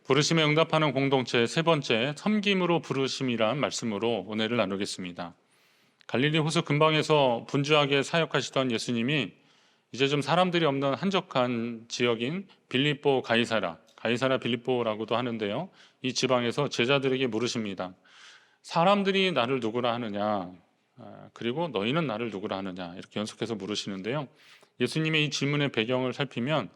부르심에 응답하는 공동체 세 번째, 섬김으로 부르심이란 말씀으로 은혜를 나누겠습니다. 갈릴리 호수 근방에서 분주하게 사역하시던 예수님이 이제 좀 사람들이 없는 한적한 지역인 빌립보 가이사라 빌립보라고도 하는데요. 이 지방에서 제자들에게 물으십니다. 사람들이 나를 누구라 하느냐? 그리고 너희는 나를 누구라 하느냐? 이렇게 연속해서 물으시는데요. 예수님의 이 질문의 배경을 살피면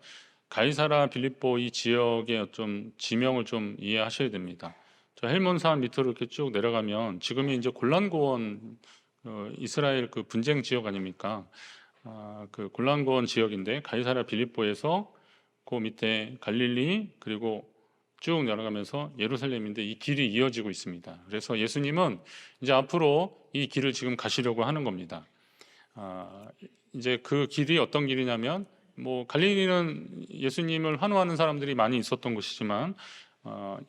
가이사라 빌립보 이 지역의 좀 지명을 좀 이해하셔야 됩니다. 저 헬몬산 밑으로 이렇게 쭉 내려가면 지금이 이제 골란고원 이스라엘 그 분쟁 지역 아닙니까? 그 골란고원 지역인데 가이사라 빌립보에서 그 밑에 갈릴리 그리고 쭉 내려가면서 예루살렘인데 이 길이 이어지고 있습니다. 그래서 예수님은 이제 앞으로 이 길을 지금 가시려고 하는 겁니다. 이제 그 길이 어떤 길이냐면 뭐 갈릴리는 예수님을 환호하는 사람들이 많이 있었던 곳이지만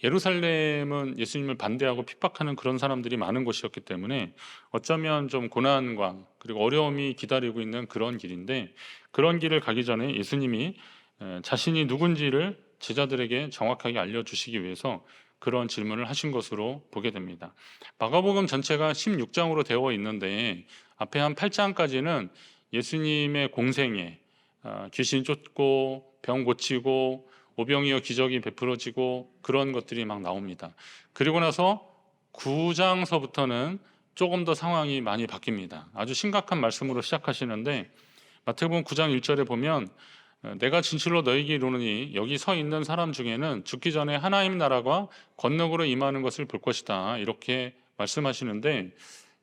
예루살렘은 예수님을 반대하고 핍박하는 그런 사람들이 많은 곳이었기 때문에 어쩌면 좀 고난과 그리고 어려움이 기다리고 있는 그런 길인데 그런 길을 가기 전에 예수님이 자신이 누군지를 제자들에게 정확하게 알려주시기 위해서 그런 질문을 하신 것으로 보게 됩니다. 마가복음 전체가 16장으로 되어 있는데 앞에 한 8장까지는 예수님의 공생애, 귀신 쫓고 병 고치고 오병이어 기적이 베풀어지고 그런 것들이 막 나옵니다. 그리고 나서 9장서부터는 조금 더 상황이 많이 바뀝니다. 아주 심각한 말씀으로 시작하시는데 마태복음 9장 1절에 보면 내가 진실로 너희에게 이르노니 여기 서 있는 사람 중에는 죽기 전에 하나님 나라가 권능으로 임하는 것을 볼 것이다. 이렇게 말씀하시는데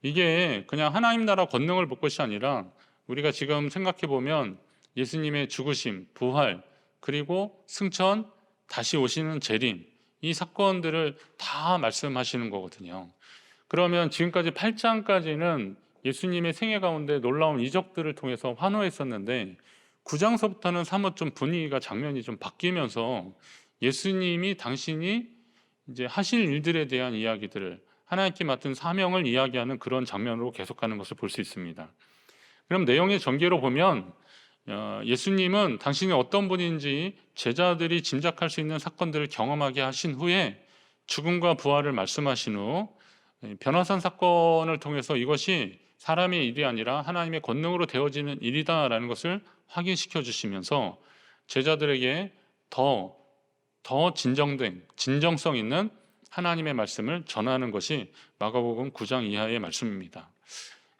이게 그냥 하나님 나라 권능을 볼 것이 아니라 우리가 지금 생각해 보면 예수님의 죽으심, 부활, 그리고 승천, 다시 오시는 재림 이 사건들을 다 말씀하시는 거거든요. 그러면 지금까지 8장까지는 예수님의 생애 가운데 놀라운 이적들을 통해서 환호했었는데 9장서부터는 사뭇 좀 분위기가 장면이 좀 바뀌면서 예수님이 당신이 이제 하실 일들에 대한 이야기들을 하나님께 맡은 사명을 이야기하는 그런 장면으로 계속가는 것을 볼 수 있습니다. 그럼 내용의 전개로 보면 예수님은 당신이 어떤 분인지 제자들이 짐작할 수 있는 사건들을 경험하게 하신 후에 죽음과 부활을 말씀하신 후 변화산 사건을 통해서 이것이 사람의 일이 아니라 하나님의 권능으로 되어지는 일이다라는 것을 확인시켜 주시면서 제자들에게 더 진정성 있는 하나님의 말씀을 전하는 것이 마가복음 9장 이하의 말씀입니다.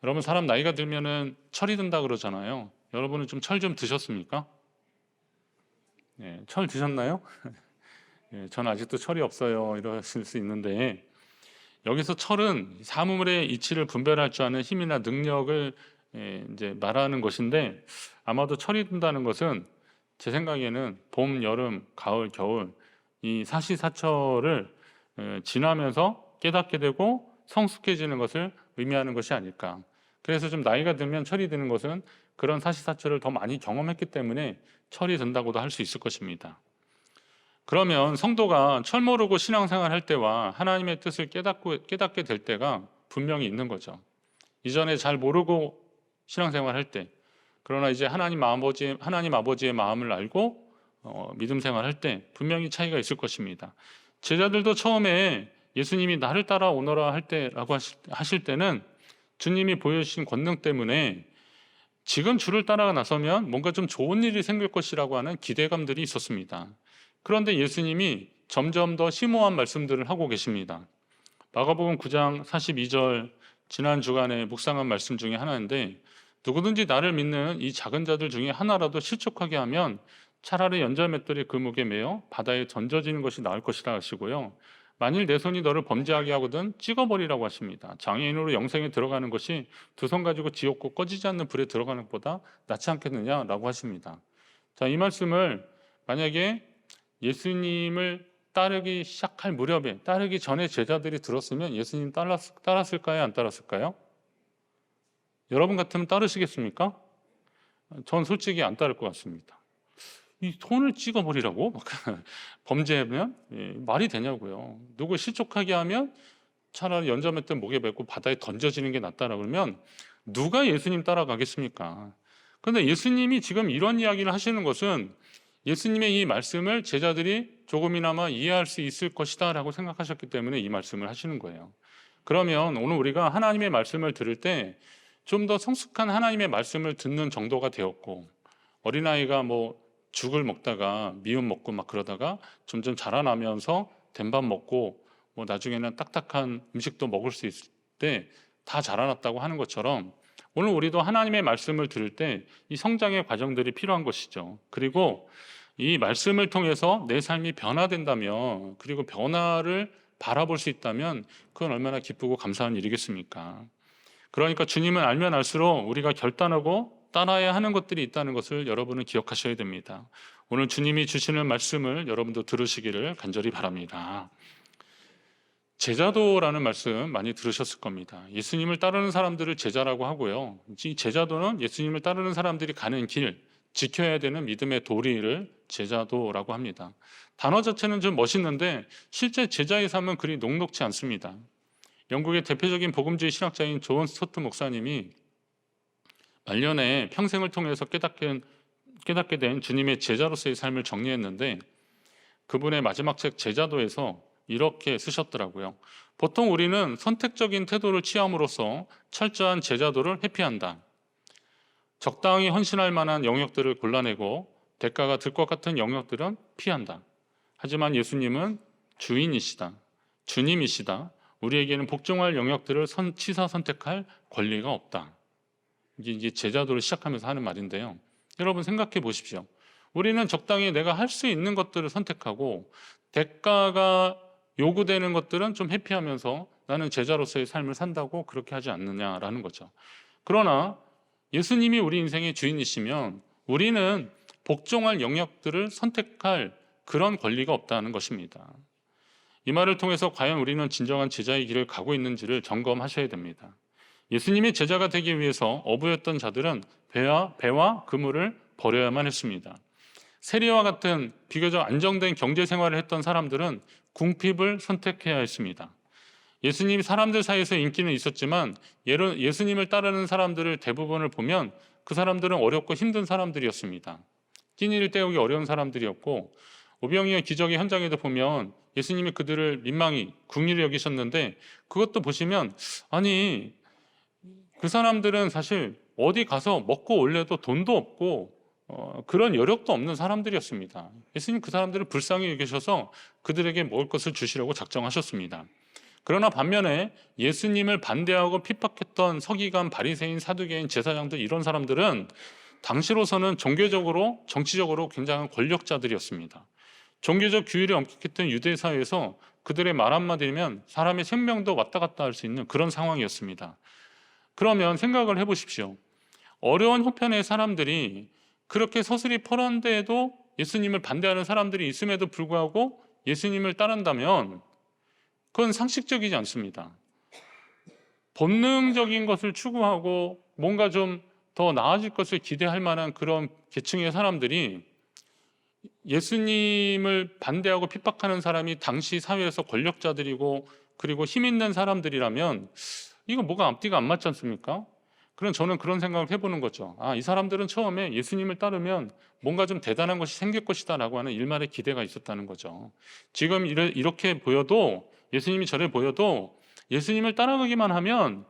여러분 사람 나이가 들면은 철이 든다 그러잖아요. 여러분은 좀 철 좀 드셨습니까? 네, 철 드셨나요? 네, 저는 아직도 철이 없어요. 이러실 수 있는데 여기서 철은 사물의 이치를 분별할 줄 아는 힘이나 능력을 이제 말하는 것인데 아마도 철이 든다는 것은 제 생각에는 봄, 여름, 가을, 겨울 이 사시사철을 지나면서 깨닫게 되고 성숙해지는 것을 의미하는 것이 아닐까. 그래서 좀 나이가 들면 철이 드는 것은 그런 사시사철을 더 많이 경험했기 때문에 철이 든다고도 할 수 있을 것입니다. 그러면 성도가 철 모르고 신앙생활 할 때와 하나님의 뜻을 깨닫게 될 때가 분명히 있는 거죠. 이전에 잘 모르고 신앙생활 할 때, 그러나 이제 하나님 아버지의 마음을 알고 믿음 생활 할 때 분명히 차이가 있을 것입니다. 제자들도 처음에 예수님이 나를 따라오너라 할 때라고 하실 때는 주님이 보여주신 권능 때문에 지금 주를 따라가 나서면 뭔가 좀 좋은 일이 생길 것이라고 하는 기대감들이 있었습니다. 그런데 예수님이 점점 더 심오한 말씀들을 하고 계십니다. 마가복음 9장 42절 지난 주간에 묵상한 말씀 중에 하나인데 누구든지 나를 믿는 이 작은 자들 중에 하나라도 실족하게 하면 차라리 연자맷돌이 그 목에 매어 바다에 던져지는 것이 나을 것이라 하시고요. 만일 내 손이 너를 범죄하게 하거든 찍어버리라고 하십니다. 장애인으로 영생에 들어가는 것이 두 손 가지고 지옥고 꺼지지 않는 불에 들어가는 것보다 낫지 않겠느냐라고 하십니다. 자, 이 말씀을 만약에 예수님을 따르기 시작할 무렵에 따르기 전에 제자들이 들었으면 예수님 따랐을까요? 안 따랐을까요? 여러분 같으면 따르시겠습니까? 전 솔직히 안 따를 것 같습니다. 이 손을 찍어버리라고? 범죄하면 말이 되냐고요. 누구 실족하게 하면 차라리 연자맷돌 목에 메고 바다에 던져지는 게 낫다라 그러면 누가 예수님 따라가겠습니까? 그런데 예수님이 지금 이런 이야기를 하시는 것은 예수님의 이 말씀을 제자들이 조금이나마 이해할 수 있을 것이다 라고 생각하셨기 때문에 이 말씀을 하시는 거예요. 그러면 오늘 우리가 하나님의 말씀을 들을 때 좀 더 성숙한 하나님의 말씀을 듣는 정도가 되었고, 어린아이가 뭐 죽을 먹다가 미음 먹고 막 그러다가 점점 자라나면서 된밥 먹고 뭐 나중에는 딱딱한 음식도 먹을 수 있을 때 다 자라났다고 하는 것처럼, 오늘 우리도 하나님의 말씀을 들을 때 이 성장의 과정들이 필요한 것이죠. 그리고 이 말씀을 통해서 내 삶이 변화된다면, 그리고 변화를 바라볼 수 있다면 그건 얼마나 기쁘고 감사한 일이겠습니까? 그러니까 주님을 알면 알수록 우리가 결단하고 따라야 하는 것들이 있다는 것을 여러분은 기억하셔야 됩니다. 오늘 주님이 주시는 말씀을 여러분도 들으시기를 간절히 바랍니다. 제자도라는 말씀 많이 들으셨을 겁니다. 예수님을 따르는 사람들을 제자라고 하고요. 이 제자도는 예수님을 따르는 사람들이 가는 길, 지켜야 되는 믿음의 도리를 제자도라고 합니다. 단어 자체는 좀 멋있는데 실제 제자의 삶은 그리 녹록지 않습니다. 영국의 대표적인 복음주의 신학자인 존 스토트 목사님이 말년에 평생을 통해서 깨닫게 된 주님의 제자로서의 삶을 정리했는데, 그분의 마지막 책 제자도에서 이렇게 쓰셨더라고요. 보통 우리는 선택적인 태도를 취함으로써 철저한 제자도를 회피한다. 적당히 헌신할 만한 영역들을 골라내고 대가가 들 것 같은 영역들은 피한다. 하지만 예수님은 주인이시다, 주님이시다. 우리에게는 복종할 영역들을 취사 선택할 권리가 없다. 이게 제자도를 시작하면서 하는 말인데요. 여러분 생각해 보십시오. 우리는 적당히 내가 할 수 있는 것들을 선택하고 대가가 요구되는 것들은 좀 회피하면서 나는 제자로서의 삶을 산다고 그렇게 하지 않느냐라는 거죠. 그러나 예수님이 우리 인생의 주인이시면 우리는 복종할 영역들을 선택할 그런 권리가 없다는 것입니다. 이 말을 통해서 과연 우리는 진정한 제자의 길을 가고 있는지를 점검하셔야 됩니다. 예수님의 제자가 되기 위해서 어부였던 자들은 배와 그물을 버려야만 했습니다. 세리와 같은 비교적 안정된 경제 생활을 했던 사람들은 궁핍을 선택해야 했습니다. 예수님이 사람들 사이에서 인기는 있었지만 예수님을 따르는 사람들을 대부분을 보면 그 사람들은 어렵고 힘든 사람들이었습니다. 끼니를 때우기 어려운 사람들이었고, 오병이어 기적의 현장에도 보면 예수님이 그들을 민망히 궁리를 여기셨는데, 그것도 보시면 아니 그 사람들은 사실 어디 가서 먹고 올래도 돈도 없고 그런 여력도 없는 사람들이었습니다. 예수님 그 사람들을 불쌍히 여기셔서 그들에게 먹을 것을 주시려고 작정하셨습니다. 그러나 반면에 예수님을 반대하고 핍박했던 서기관, 바리새인, 사두개인, 제사장들, 이런 사람들은 당시로서는 종교적으로, 정치적으로 굉장한 권력자들이었습니다. 종교적 규율이 엄격했던 유대 사회에서 그들의 말 한마디면 사람의 생명도 왔다 갔다 할 수 있는 그런 상황이었습니다. 그러면 생각을 해보십시오. 어려운 형편의 사람들이 그렇게 서슬이 펄한데에도 예수님을 반대하는 사람들이 있음에도 불구하고 예수님을 따른다면 그건 상식적이지 않습니다. 본능적인 것을 추구하고 뭔가 좀 더 나아질 것을 기대할 만한 그런 계층의 사람들이 예수님을 반대하고 핍박하는 사람이 당시 사회에서 권력자들이고 그리고 힘 있는 사람들이라면 이거 뭐가 앞뒤가 안 맞지 않습니까? 그럼 저는 그런 생각을 해보는 거죠. 이 사람들은 처음에 예수님을 따르면 뭔가 좀 대단한 것이 생길 것이다 라고 하는 일말의 기대가 있었다는 거죠. 지금 이렇게 보여도, 예수님이 저래 보여도 예수님을 따라가기만 하면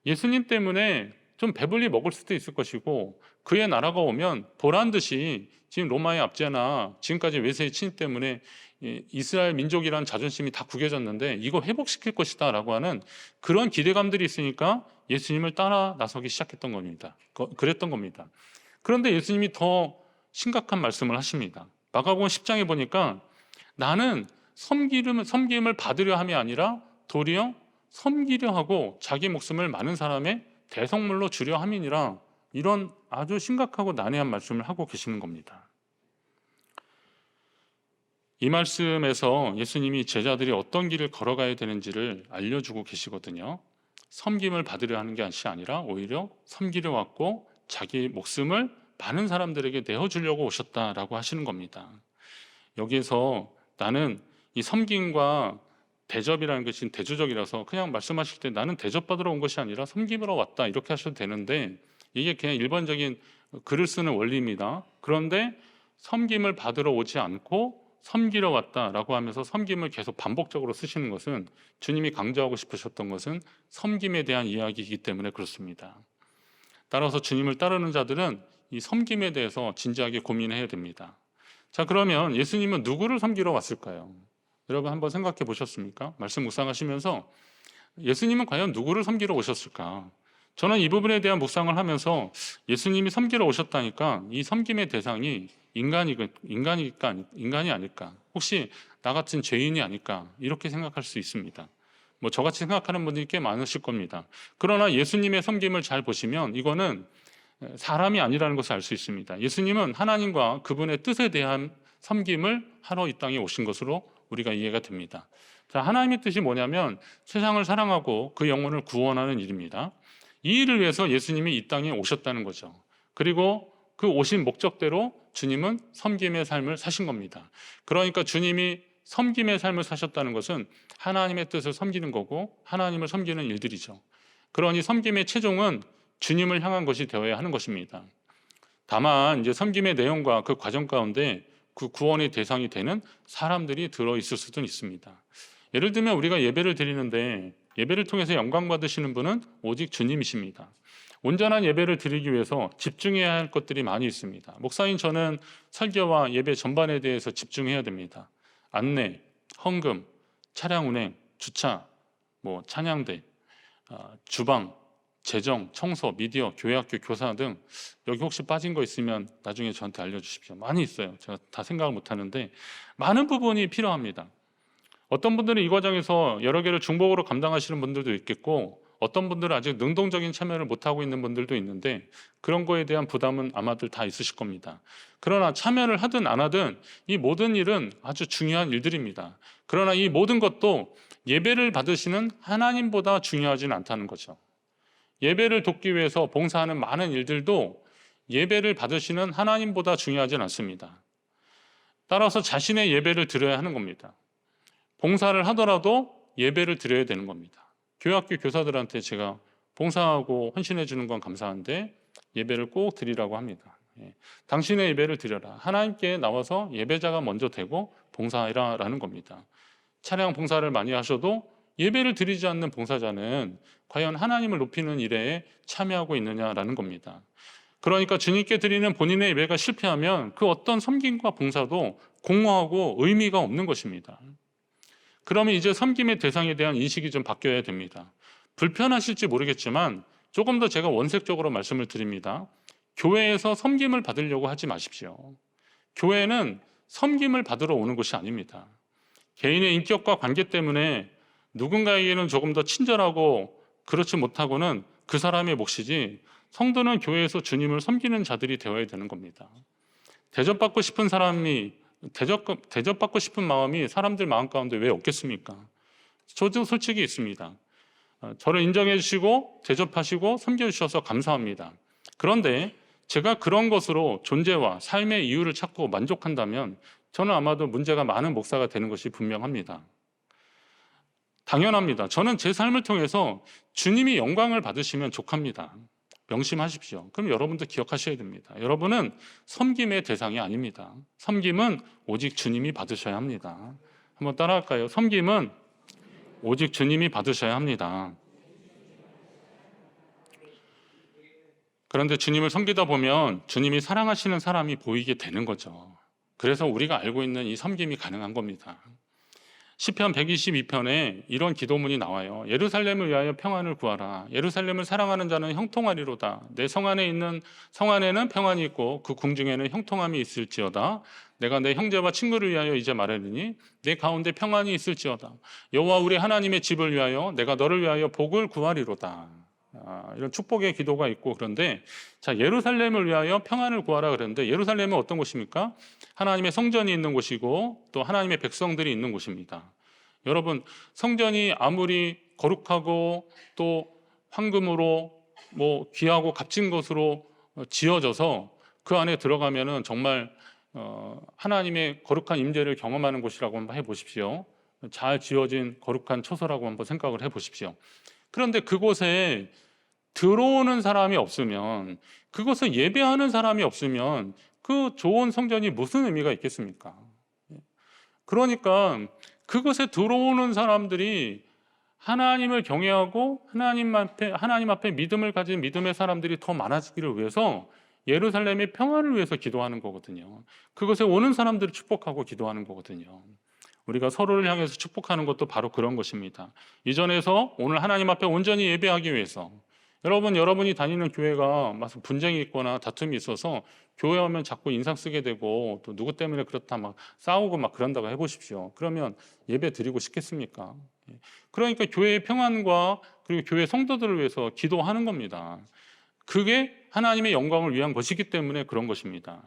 예수님 때문에 좀 배불리 먹을 수도 있을 것이고, 그의 나라가 오면 보란 듯이 지금 로마의 압제나 지금까지 외세의 침입 때문에 이스라엘 민족이라는 자존심이 다 구겨졌는데 이거 회복시킬 것이다 라고 하는 그런 기대감들이 있으니까 예수님을 따라 나서기 시작했던 겁니다. 그랬던 겁니다. 그런데 예수님이 더 심각한 말씀을 하십니다. 마가복음 10장에 보니까 나는 섬김을 받으려 함이 아니라 도리어 섬기려 하고 자기 목숨을 많은 사람의 대성물로 주려 함이니라, 이런 아주 심각하고 난해한 말씀을 하고 계시는 겁니다. 이 말씀에서 예수님이 제자들이 어떤 길을 걸어가야 되는지를 알려주고 계시거든요. 섬김을 받으려 하는 것이 아니라 오히려 섬기려 왔고 자기 목숨을 많은 사람들에게 내어주려고 오셨다라고 하시는 겁니다. 여기에서 나는 이 섬김과 대접이라는 것이 대조적이라서 그냥 말씀하실 때 나는 대접받으러 온 것이 아니라 섬기러 왔다 이렇게 하셔도 되는데, 이게 그냥 일반적인 글을 쓰는 원리입니다. 그런데 섬김을 받으러 오지 않고 섬기러 왔다라고 하면서 섬김을 계속 반복적으로 쓰시는 것은 주님이 강조하고 싶으셨던 것은 섬김에 대한 이야기이기 때문에 그렇습니다. 따라서 주님을 따르는 자들은 이 섬김에 대해서 진지하게 고민해야 됩니다. 자, 그러면 예수님은 누구를 섬기러 왔을까요? 여러분 한번 생각해 보셨습니까? 말씀 묵상하시면서 예수님은 과연 누구를 섬기러 오셨을까? 저는 이 부분에 대한 묵상을 하면서 예수님이 섬기러 오셨다니까 이 섬김의 대상이 인간이 아닐까? 혹시 나 같은 죄인이 아닐까? 이렇게 생각할 수 있습니다. 뭐 저같이 생각하는 분들이 꽤 많으실 겁니다. 그러나 예수님의 섬김을 잘 보시면 이거는 사람이 아니라는 것을 알 수 있습니다. 예수님은 하나님과 그분의 뜻에 대한 섬김을 하러 이 땅에 오신 것으로 우리가 이해가 됩니다. 자, 하나님의 뜻이 뭐냐면 세상을 사랑하고 그 영혼을 구원하는 일입니다. 이 일을 위해서 예수님이 이 땅에 오셨다는 거죠. 그리고 그 오신 목적대로 주님은 섬김의 삶을 사신 겁니다. 그러니까 주님이 섬김의 삶을 사셨다는 것은 하나님의 뜻을 섬기는 거고 하나님을 섬기는 일들이죠. 그러니 섬김의 최종은 주님을 향한 것이 되어야 하는 것입니다. 다만 이제 섬김의 내용과 그 과정 가운데 그 구원의 대상이 되는 사람들이 들어있을 수도 있습니다. 예를 들면 우리가 예배를 드리는데 예배를 통해서 영광 받으시는 분은 오직 주님이십니다. 온전한 예배를 드리기 위해서 집중해야 할 것들이 많이 있습니다. 목사인 저는 설교와 예배 전반에 대해서 집중해야 됩니다. 안내, 헌금, 차량 운행, 주차, 찬양대, 주방, 재정, 청소, 미디어, 교회학교 교사 등 여기 혹시 빠진 거 있으면 나중에 저한테 알려주십시오. 많이 있어요. 제가 다 생각을 못하는데 많은 부분이 필요합니다. 어떤 분들은 이 과정에서 여러 개를 중복으로 감당하시는 분들도 있겠고 어떤 분들은 아직 능동적인 참여를 못하고 있는 분들도 있는데 그런 거에 대한 부담은 아마들 다 있으실 겁니다. 그러나 참여를 하든 안 하든 이 모든 일은 아주 중요한 일들입니다. 그러나 이 모든 것도 예배를 받으시는 하나님보다 중요하지는 않다는 거죠. 예배를 돕기 위해서 봉사하는 많은 일들도 예배를 받으시는 하나님보다 중요하진 않습니다. 따라서 자신의 예배를 드려야 하는 겁니다. 봉사를 하더라도 예배를 드려야 되는 겁니다. 교회학교 교사들한테 제가 봉사하고 헌신해 주는 건 감사한데 예배를 꼭 드리라고 합니다. 당신의 예배를 드려라. 하나님께 나와서 예배자가 먼저 되고 봉사해라라는 겁니다. 차량 봉사를 많이 하셔도 예배를 드리지 않는 봉사자는 과연 하나님을 높이는 일에 참여하고 있느냐라는 겁니다. 그러니까 주님께 드리는 본인의 예배가 실패하면 그 어떤 섬김과 봉사도 공허하고 의미가 없는 것입니다. 그러면 이제 섬김의 대상에 대한 인식이 좀 바뀌어야 됩니다. 불편하실지 모르겠지만 조금 더 제가 원색적으로 말씀을 드립니다. 교회에서 섬김을 받으려고 하지 마십시오. 교회는 섬김을 받으러 오는 곳이 아닙니다. 개인의 인격과 관계 때문에 누군가에게는 조금 더 친절하고 그렇지 못하고는 그 사람의 몫이지 성도는 교회에서 주님을 섬기는 자들이 되어야 되는 겁니다. 대접받고 싶은 마음이 사람들 마음 가운데 왜 없겠습니까? 저도 솔직히 있습니다. 저를 인정해 주시고 대접하시고 섬겨주셔서 감사합니다. 그런데 제가 그런 것으로 존재와 삶의 이유를 찾고 만족한다면 저는 아마도 문제가 많은 목사가 되는 것이 분명합니다. 당연합니다. 저는 제 삶을 통해서 주님이 영광을 받으시면 족합니다. 명심하십시오. 그럼 여러분도 기억하셔야 됩니다. 여러분은 섬김의 대상이 아닙니다. 섬김은 오직 주님이 받으셔야 합니다. 한번 따라할까요? 섬김은 오직 주님이 받으셔야 합니다. 그런데 주님을 섬기다 보면 주님이 사랑하시는 사람이 보이게 되는 거죠. 그래서 우리가 알고 있는 이 섬김이 가능한 겁니다. 시편 122편에 이런 기도문이 나와요. 예루살렘을 위하여 평안을 구하라. 예루살렘을 사랑하는 자는 형통하리로다. 내 성 안에는 평안이 있고 그 궁중에는 형통함이 있을지어다. 내가 내 형제와 친구를 위하여 이제 말하리니 내 가운데 평안이 있을지어다. 여호와 우리 하나님의 집을 위하여 내가 너를 위하여 복을 구하리로다. 이런 축복의 기도가 있고 그런데 자, 예루살렘을 위하여 평안을 구하라 그랬는데 예루살렘은 어떤 곳입니까? 하나님의 성전이 있는 곳이고 또 하나님의 백성들이 있는 곳입니다. 여러분, 성전이 아무리 거룩하고 또 황금으로 귀하고 값진 것으로 지어져서 그 안에 들어가면은 정말 하나님의 거룩한 임재를 경험하는 곳이라고 한번 해보십시오. 잘 지어진 거룩한 처소라고 한번 생각을 해보십시오. 그런데 그곳에 들어오는 사람이 없으면, 그것을 예배하는 사람이 없으면 그 좋은 성전이 무슨 의미가 있겠습니까? 그러니까 그것에 들어오는 사람들이 하나님을 경외하고 하나님 앞에 믿음을 가진 믿음의 사람들이 더 많아지기를 위해서 예루살렘의 평화를 위해서 기도하는 거거든요. 그것에 오는 사람들을 축복하고 기도하는 거거든요. 우리가 서로를 향해서 축복하는 것도 바로 그런 것입니다. 이전에서 오늘 하나님 앞에 온전히 예배하기 위해서 여러분이 다니는 교회가 막 분쟁이 있거나 다툼이 있어서 교회 오면 자꾸 인상 쓰게 되고 또 누구 때문에 그렇다 막 싸우고 막 그런다고 해보십시오. 그러면 예배 드리고 싶겠습니까? 그러니까 교회의 평안과 그리고 교회 성도들을 위해서 기도하는 겁니다. 그게 하나님의 영광을 위한 것이기 때문에 그런 것입니다.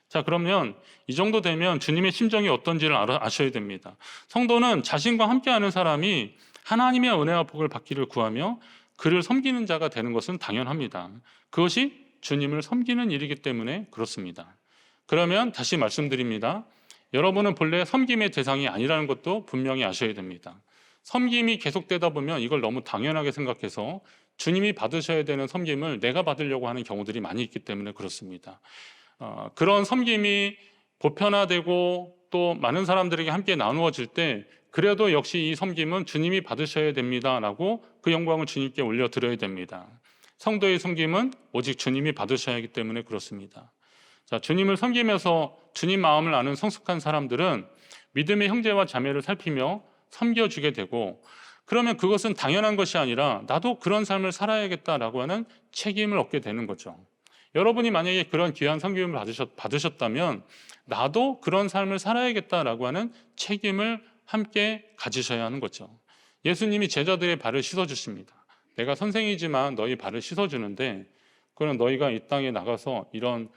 자, 그러면 이 정도 되면 주님의 심정이 어떤지를 아셔야 됩니다. 성도는 자신과 함께하는 사람이 하나님의 은혜와 복을 받기를 구하며 그를 섬기는 자가 되는 것은 당연합니다. 그것이 주님을 섬기는 일이기 때문에 그렇습니다. 그러면 다시 말씀드립니다. 여러분은 본래 섬김의 대상이 아니라는 것도 분명히 아셔야 됩니다. 섬김이 계속되다 보면 이걸 너무 당연하게 생각해서 주님이 받으셔야 되는 섬김을 내가 받으려고 하는 경우들이 많이 있기 때문에 그렇습니다. 그런 섬김이 보편화되고 또 많은 사람들에게 함께 나누어질 때 그래도 역시 이 섬김은 주님이 받으셔야 됩니다라고 그 영광을 주님께 올려드려야 됩니다. 성도의 섬김은 오직 주님이 받으셔야 하기 때문에 그렇습니다. 자, 주님을 섬기면서 주님 마음을 아는 성숙한 사람들은 믿음의 형제와 자매를 살피며 섬겨주게 되고 그러면 그것은 당연한 것이 아니라 나도 그런 삶을 살아야겠다라고 하는 책임을 얻게 되는 거죠. 여러분이 만약에 그런 귀한 섬김을 받으셨다면 나도 그런 삶을 살아야겠다라고 하는 책임을 함께 가지셔야 하는 거죠. 예수님이 제자들의 발을 씻어주십니다. 내가 선생이지만 너희 발을 씻어주는데 그럼 너희가 이 땅에 나가서 이런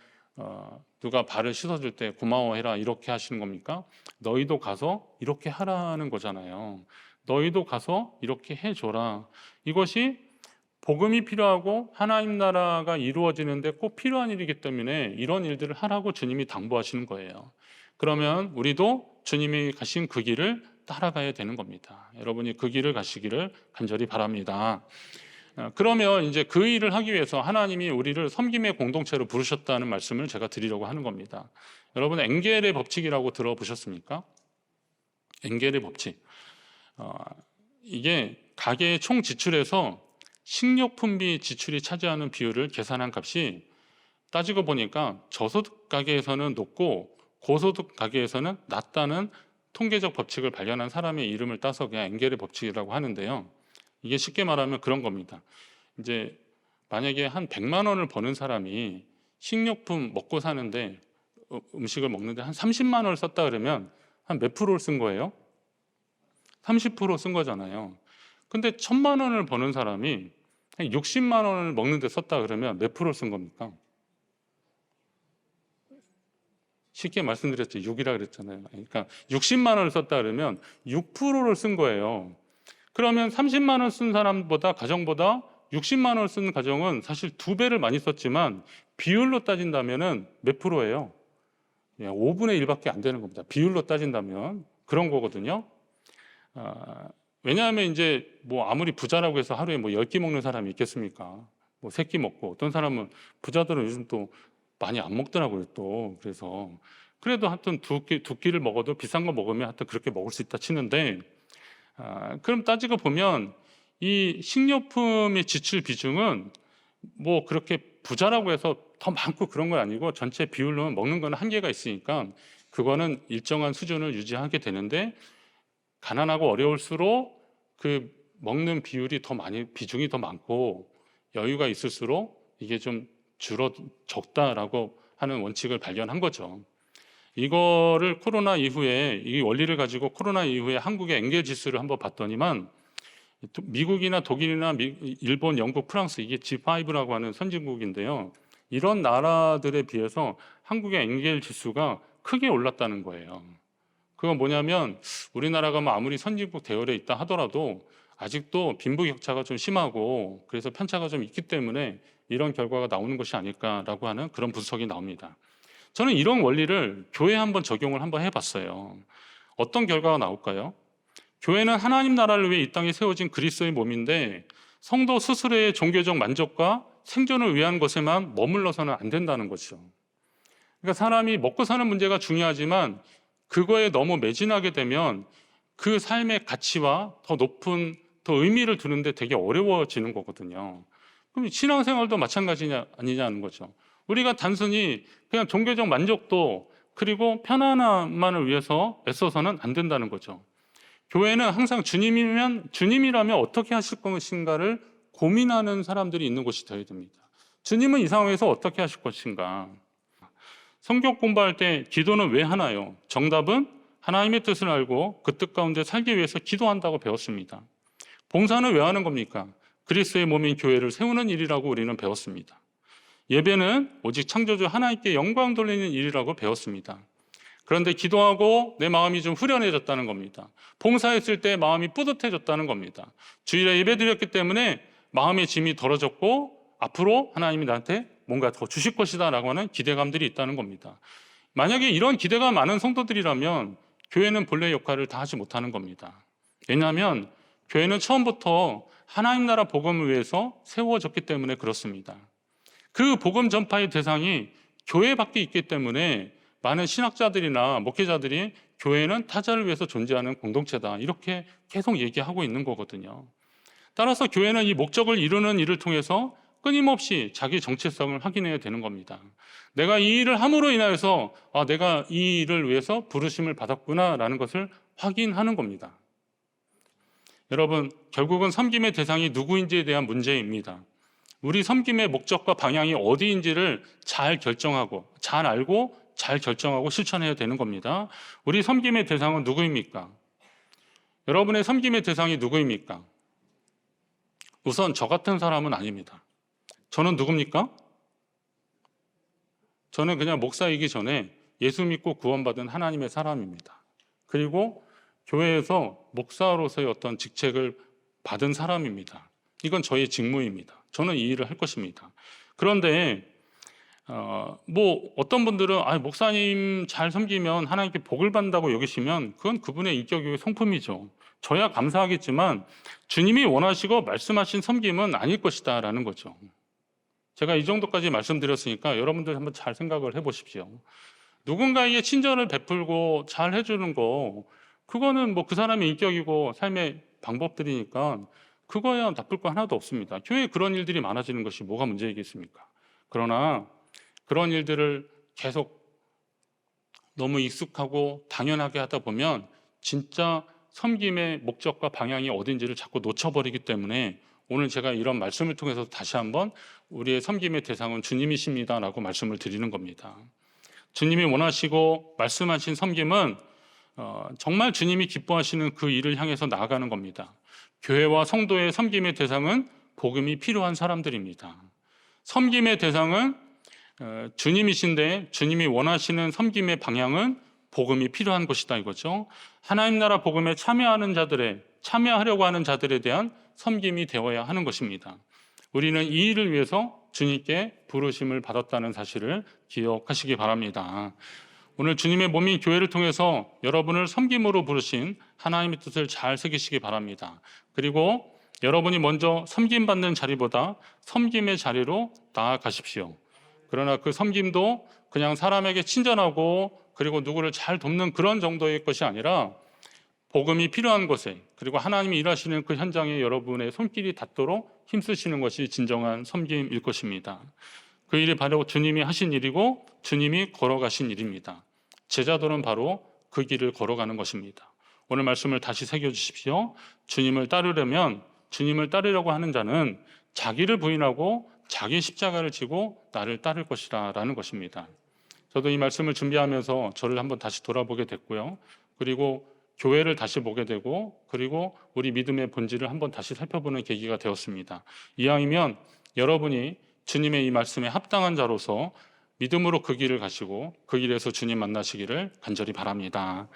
누가 발을 씻어줄 때 고마워해라 이렇게 하시는 겁니까? 너희도 가서 이렇게 하라는 거잖아요. 너희도 가서 이렇게 해줘라. 이것이 복음이 필요하고 하나님 나라가 이루어지는데 꼭 필요한 일이기 때문에 이런 일들을 하라고 주님이 당부하시는 거예요. 그러면 우리도 주님이 가신 그 길을 따라가야 되는 겁니다. 여러분이 그 길을 가시기를 간절히 바랍니다. 그러면 이제 그 일을 하기 위해서 하나님이 우리를 섬김의 공동체로 부르셨다는 말씀을 제가 드리려고 하는 겁니다. 여러분 엥겔의 법칙이라고 들어보셨습니까? 엥겔의 법칙. 이게 가게의 총 지출에서 식료품비 지출이 차지하는 비율을 계산한 값이 따지고 보니까 저소득 가게에서는 높고 고소득 가게에서는 낮다는 통계적 법칙을 발견한 사람의 이름을 따서 그냥 엥겔의 법칙이라고 하는데요. 이게 쉽게 말하면 그런 겁니다. 이제 만약에 한 100만 원을 버는 사람이 식료품 먹고 사는데 음식을 먹는데 한 30만 원을 썼다 그러면 한 몇 프로를 쓴 거예요? 30% 쓴 거잖아요. 근데 1000만 원을 버는 사람이 한 60만 원을 먹는데 썼다 그러면 몇 프로를 쓴 겁니까? 쉽게 말씀드렸죠. 6이라 그랬잖아요. 그러니까 60만 원을 썼다 그러면 6%를 쓴 거예요. 그러면 30만 원 쓴 사람보다 가정보다 60만 원을 쓴 가정은 사실 2배를 많이 썼지만 비율로 따진다면은 몇 프로예요? 5분의 1밖에 안 되는 겁니다. 비율로 따진다면 그런 거거든요. 왜냐하면 이제 뭐 아무리 부자라고 해서 하루에 뭐 10끼 먹는 사람이 있겠습니까? 뭐 3끼 먹고 어떤 사람은 부자들은 요즘 또 많이 안 먹더라고요 또. 그래서 그래도 하여튼 두 끼를 먹어도 비싼 거 먹으면 하여튼 그렇게 먹을 수 있다 치는데 그럼 따지고 보면 이 식료품의 지출 비중은 뭐 그렇게 부자라고 해서 더 많고 그런 건 아니고 전체 비율로 먹는 건 한계가 있으니까 그거는 일정한 수준을 유지하게 되는데 가난하고 어려울수록 그 먹는 비중이 더 많고 여유가 있을수록 이게 좀 적다라고 하는 원칙을 발견한 거죠. 이거를 코로나 이후에 이 원리를 가지고 코로나 이후에 한국의 엥겔 지수를 한번 봤더니만 미국이나 독일이나 일본, 영국, 프랑스 이게 G5라고 하는 선진국인데요. 이런 나라들에 비해서 한국의 엥겔 지수가 크게 올랐다는 거예요. 그건 뭐냐면 우리나라가 뭐 아무리 선진국 대열에 있다 하더라도 아직도 빈부격차가 좀 심하고 그래서 편차가 좀 있기 때문에 이런 결과가 나오는 것이 아닐까라고 하는 그런 분석이 나옵니다. 저는 이런 원리를 교회에 한번 적용을 한번 해봤어요. 어떤 결과가 나올까요? 교회는 하나님 나라를 위해 이 땅에 세워진 그리스도의 몸인데 성도 스스로의 종교적 만족과 생존을 위한 것에만 머물러서는 안 된다는 거죠. 그러니까 사람이 먹고 사는 문제가 중요하지만 그거에 너무 매진하게 되면 그 삶의 가치와 더 높은 더 의미를 두는데 되게 어려워지는 거거든요. 그럼 신앙생활도 마찬가지냐 아니냐는 거죠. 우리가 단순히 그냥 종교적 만족도 그리고 편안함만을 위해서 애써서는 안 된다는 거죠. 교회는 항상 주님이라면 어떻게 하실 것인가를 고민하는 사람들이 있는 곳이 되어야 됩니다. 주님은 이 상황에서 어떻게 하실 것인가? 성경 공부할 때 기도는 왜 하나요? 정답은 하나님의 뜻을 알고 그 뜻 가운데 살기 위해서 기도한다고 배웠습니다. 봉사는 왜 하는 겁니까? 그리스도의 몸인 교회를 세우는 일이라고 우리는 배웠습니다. 예배는 오직 창조주 하나님께 영광 돌리는 일이라고 배웠습니다. 그런데 기도하고 내 마음이 좀 후련해졌다는 겁니다. 봉사했을 때 마음이 뿌듯해졌다는 겁니다. 주일에 예배 드렸기 때문에 마음의 짐이 덜어졌고 앞으로 하나님이 나한테 뭔가 더 주실 것이다 라고 하는 기대감들이 있다는 겁니다. 만약에 이런 기대가 많은 성도들이라면 교회는 본래 역할을 다 하지 못하는 겁니다. 왜냐하면 교회는 처음부터 하나님 나라 복음을 위해서 세워졌기 때문에 그렇습니다. 그 복음 전파의 대상이 교회밖에 있기 때문에 많은 신학자들이나 목회자들이 교회는 타자를 위해서 존재하는 공동체다 이렇게 계속 얘기하고 있는 거거든요. 따라서 교회는 이 목적을 이루는 일을 통해서 끊임없이 자기 정체성을 확인해야 되는 겁니다. 내가 이 일을 함으로 인하여서 내가 이 일을 위해서 부르심을 받았구나라는 것을 확인하는 겁니다. 여러분, 결국은 섬김의 대상이 누구인지에 대한 문제입니다. 우리 섬김의 목적과 방향이 어디인지를 잘 결정하고 잘 알고 잘 결정하고 실천해야 되는 겁니다. 우리 섬김의 대상은 누구입니까? 여러분의 섬김의 대상이 누구입니까? 우선 저 같은 사람은 아닙니다. 저는 누굽니까? 저는 그냥 목사이기 전에 예수 믿고 구원받은 하나님의 사람입니다. 그리고 교회에서 목사로서의 어떤 직책을 받은 사람입니다. 이건 저의 직무입니다. 저는 이 일을 할 것입니다. 그런데 어떤 분들은 목사님 잘 섬기면 하나님께 복을 받는다고 여기시면 그건 그분의 인격의 성품이죠. 저야 감사하겠지만 주님이 원하시고 말씀하신 섬김은 아닐 것이다 라는 거죠. 제가 이 정도까지 말씀드렸으니까 여러분들 한번 잘 생각을 해보십시오. 누군가에게 친절을 베풀고 잘 해주는 거 그거는 그 사람의 인격이고 삶의 방법들이니까 그거야 나쁠 거 하나도 없습니다. 교회에 그런 일들이 많아지는 것이 뭐가 문제이겠습니까? 그러나 그런 일들을 계속 너무 익숙하고 당연하게 하다 보면 진짜 섬김의 목적과 방향이 어딘지를 자꾸 놓쳐버리기 때문에 오늘 제가 이런 말씀을 통해서 다시 한번 우리의 섬김의 대상은 주님이십니다 라고 말씀을 드리는 겁니다. 주님이 원하시고 말씀하신 섬김은 정말 주님이 기뻐하시는 그 일을 향해서 나아가는 겁니다. 교회와 성도의 섬김의 대상은 복음이 필요한 사람들입니다. 섬김의 대상은 주님이신데 주님이 원하시는 섬김의 방향은 복음이 필요한 것이다 이거죠. 하나님 나라 복음에 참여하려고 하는 자들에 대한 섬김이 되어야 하는 것입니다. 우리는 이 일을 위해서 주님께 부르심을 받았다는 사실을 기억하시기 바랍니다. 오늘 주님의 몸인 교회를 통해서 여러분을 섬김으로 부르신 하나님의 뜻을 잘 새기시기 바랍니다. 그리고 여러분이 먼저 섬김받는 자리보다 섬김의 자리로 나아가십시오. 그러나 그 섬김도 그냥 사람에게 친절하고 그리고 누구를 잘 돕는 그런 정도의 것이 아니라 복음이 필요한 곳에 그리고 하나님이 일하시는 그 현장에 여러분의 손길이 닿도록 힘쓰시는 것이 진정한 섬김일 것입니다. 그 일이 바로 주님이 하신 일이고 주님이 걸어가신 일입니다. 제자들은 바로 그 길을 걸어가는 것입니다. 오늘 말씀을 다시 새겨주십시오. 주님을 따르려고 하는 자는 자기를 부인하고 자기 십자가를 지고 나를 따를 것이라 라는 것입니다. 저도 이 말씀을 준비하면서 저를 한번 다시 돌아보게 됐고요. 그리고 교회를 다시 보게 되고 그리고 우리 믿음의 본질을 한번 다시 살펴보는 계기가 되었습니다. 이왕이면 여러분이 주님의 이 말씀에 합당한 자로서 믿음으로 그 길을 가시고 그 길에서 주님 만나시기를 간절히 바랍니다.